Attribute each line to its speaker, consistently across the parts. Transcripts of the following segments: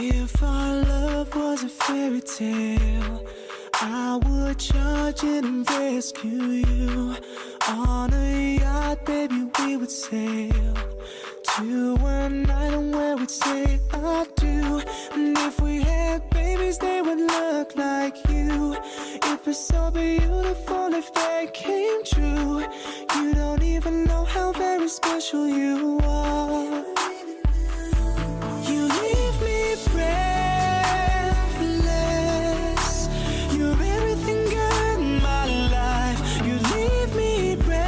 Speaker 1: If our love was a fairy tale, I would charge in and rescue you. On a yacht, baby, we would sail to an island where we'd say I do. And if we had babies, they would look like you. It'd be so beautiful if they came true. You don't even know how very special you are. You leave me breathless. You're everything good in my life. You leave me breathless.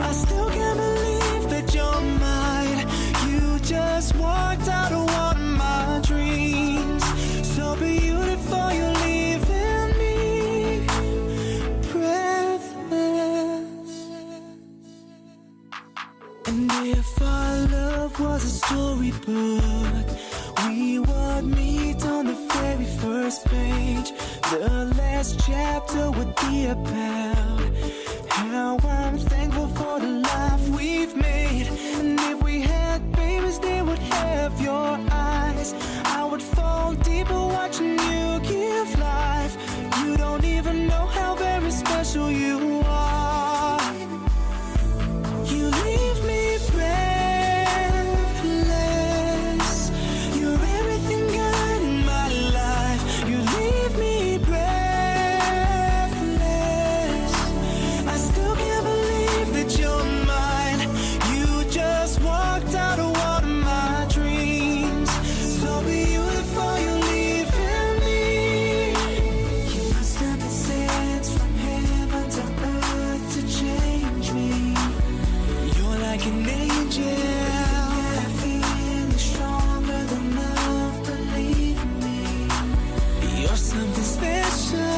Speaker 1: I still can't believe that you're mine. You just walked out of one of my dreams. So beautiful, you're leaving me breathless. And if our love was a storybook, we would meet on the very first page. The last chapter would be about how I'm thankful for the life we've made. And if we had babies, they would have your eyes. I would fall deeper watching you give life. You don't even know how very special you are. You leave me breathless. You're everything good in my life. You leave me breathless. I still can't believe that you're mine. You just walked out of one of my dreams. So beautiful, you're leaving me. You must have been sent from heaven to earth to change me. You're like an angel. That feeling is stronger than love, believe me. You're something special.